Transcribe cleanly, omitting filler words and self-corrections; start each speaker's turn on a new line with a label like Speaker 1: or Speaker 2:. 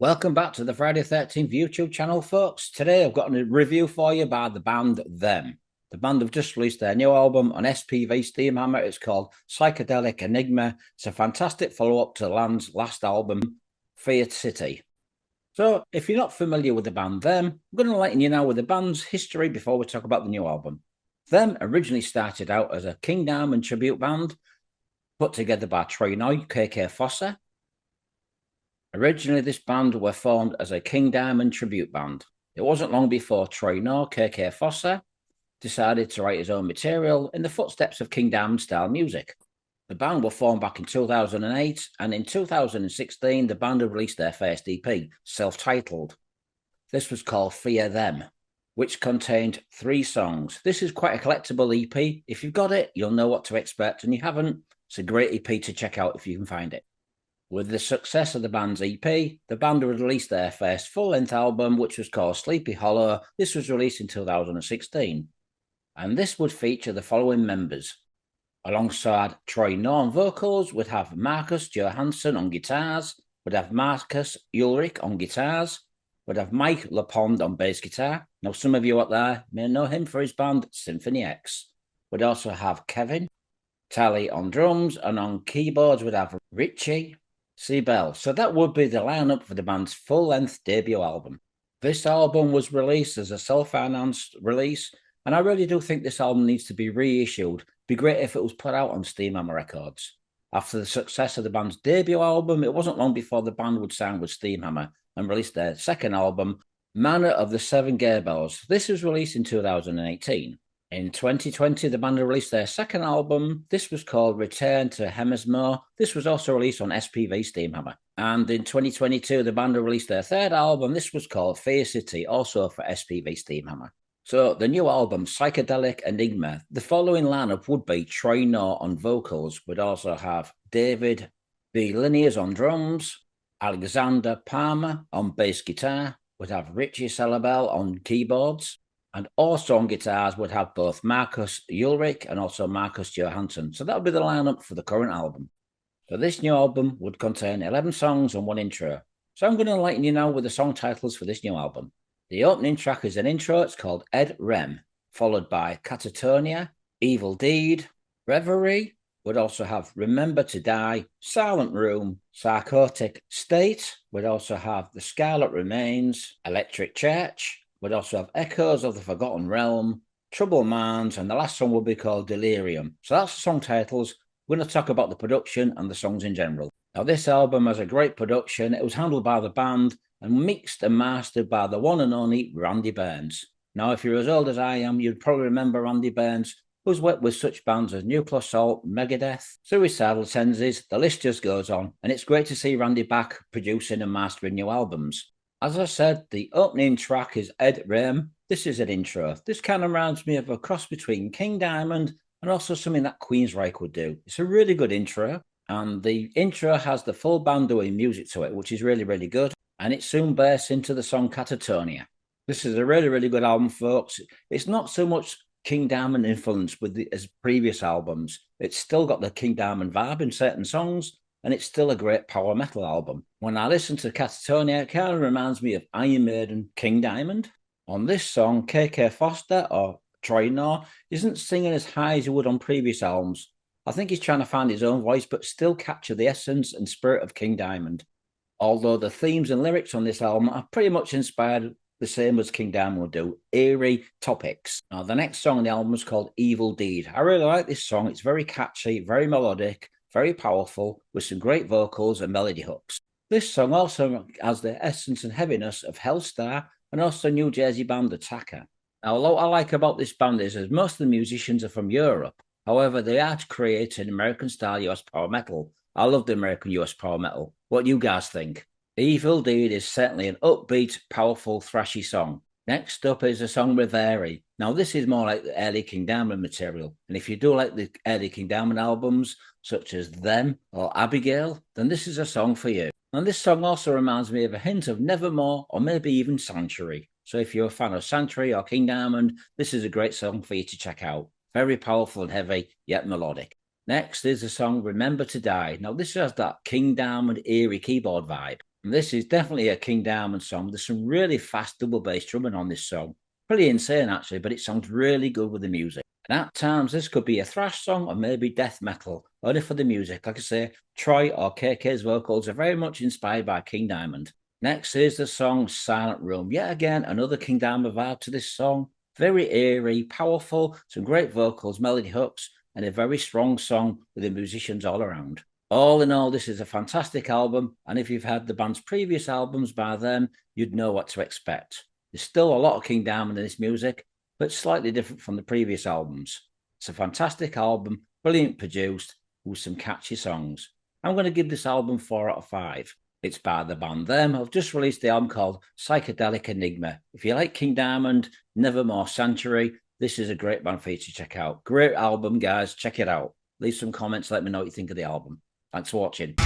Speaker 1: Welcome back to the Friday 13th YouTube channel, folks. Today I've got a review for you by the band Them. The band have just released their new album on SPV Steamhammer. It's called Psychotic Enigma. It's a fantastic follow-up to the band's last album, Fear City. So if you're not familiar with the band Them, I'm going to enlighten you now with the band's history before we talk about the new album. Them originally started out as a King Diamond tribute band put together by Troy Noy, KK Fossor. Originally, this band were formed as a King Diamond tribute band. It wasn't long before Troy Noy, KK Fossor, decided to write his own material in the footsteps of King Diamond style music. The band were formed back in 2008, and in 2016, the band had released their first EP, self-titled. This was called Fear Them, which contained 3 songs. This is quite a collectible EP. If you've got it, you'll know what to expect, and you haven't, it's a great EP to check out if you can find it. With the success of the band's EP, the band released their first full-length album, which was called Sleepy Hollow. This was released in 2016. And this would feature the following members. Alongside Troy Noy on vocals, we'd have Markus Johansson on guitars, we'd have Markus Ullrich on guitars, we'd have Mike LePond on bass guitar. Now, some of you out there may know him for his band Symphony X. We'd also have Kevin Talley on drums, and on keyboards we'd have Richie, Seibel. So that would be the lineup for the band's full-length debut album. This album was released as a self-financed release, and I really do think this album needs to be reissued. It'd be great if it was put out on Steamhammer Records. After the success of the band's debut album, it wasn't long before the band would sign with Steamhammer and release their second album, Manor of the Seven Gables. This was released in 2018. In 2020, the band released their second album. This was called Return to Hemesmore. This was also released on SPV Steamhammer. And in 2022, the band released their third album. This was called Fear City, also for SPV Steamhammer. So the new album, Psychotic Enigma, the following lineup would be Troy Noy on vocals. We'd also have David the Liniers on drums, Alexander Palma on bass guitar. We'd have Richie Seibel on keyboards. And also on guitars would have both Markus Ullrich and also Markus Johansson. So that would be the lineup for the current album. So this new album would contain 11 songs and 1 intro. So I'm going to enlighten you now with the song titles for this new album. The opening track is an intro. It's called Ed Rem, followed by Catatonia, Evil Deed, Reverie. Would also have Remember to Die, Silent Room, Psychotic State. Would also have The Scarlet Remains, Electric Church. Would also have Echoes of the Forgotten Realm, Troubled Minds, and the last song will be called Delirium. So that's the song titles. We're going to talk about the production and the songs in general. Now, this album has a great production. It was handled by the band and mixed and mastered by the one and only Randy Burns. Now, if you're as old as I am, you'd probably remember Randy Burns, who's worked with such bands as Nuclear Assault, Megadeth, Suicidal Tendencies. The list just goes on. And it's great to see Randy back producing and mastering new albums. As I said, the opening track is Ed Rem. This is an intro. This kind of reminds me of a cross between King Diamond and also something that Queensryche would do. It's a really good intro, and the intro has the full band doing music to it, which is really, really good. And it soon bursts into the song Catatonia. This is a really, really good album, folks. It's not so much King Diamond influence as previous albums. It's still got the King Diamond vibe in certain songs, and it's still a great power metal album. When I listen to Catatonia, it kind of reminds me of Iron Maiden, King Diamond. On this song, KK Fossor, or Troy Noy, isn't singing as high as he would on previous albums. I think he's trying to find his own voice, but still capture the essence and spirit of King Diamond. Although the themes and lyrics on this album are pretty much inspired the same as King Diamond would do, eerie topics. Now, the next song on the album is called Evil Deed. I really like this song. It's very catchy, very melodic, very powerful, with some great vocals and melody hooks. This song also has the essence and heaviness of Hellstar and also New Jersey band Attacker. Now, what I like about this band is that most of the musicians are from Europe. However, they are creating American-style US power metal. I love the American US power metal. What do you guys think? Evil Deed is certainly an upbeat, powerful, thrashy song. Next up is the song Reverie. Now, this is more like the early King Diamond material. And if you do like the early King Diamond albums, such as Them or Abigail, then this is a song for you. And this song also reminds me of a hint of Nevermore or maybe even Sanctuary. So if you're a fan of Sanctuary or King Diamond, this is a great song for you to check out. Very powerful and heavy, yet melodic. Next is the song Remember to Die. Now, this has that King Diamond eerie keyboard vibe. And this is definitely a King Diamond song. There's some really fast double bass drumming on this song. Pretty insane, actually, but it sounds really good with the music. And at times, this could be a thrash song or maybe death metal, only for the music. Like I say, Troy or KK's vocals are very much inspired by King Diamond. Next is the song Silent Room. Yet again, another King Diamond vibe to this song. Very eerie, powerful, some great vocals, melody hooks, and a very strong song with the musicians all around. All in all, this is a fantastic album, and if you've had the band's previous albums by then, you'd know what to expect. There's still a lot of King Diamond in this music, but slightly different from the previous albums. It's a fantastic album, brilliant produced, with some catchy songs. I'm going to give this album 4 out of 5. It's by the band Them. I've just released the album called Psychotic Enigma. If you like King Diamond, Nevermore Sanctuary, this is a great band for you to check out. Great album, guys. Check it out. Leave some comments. Let me know what you think of the album. Thanks for watching.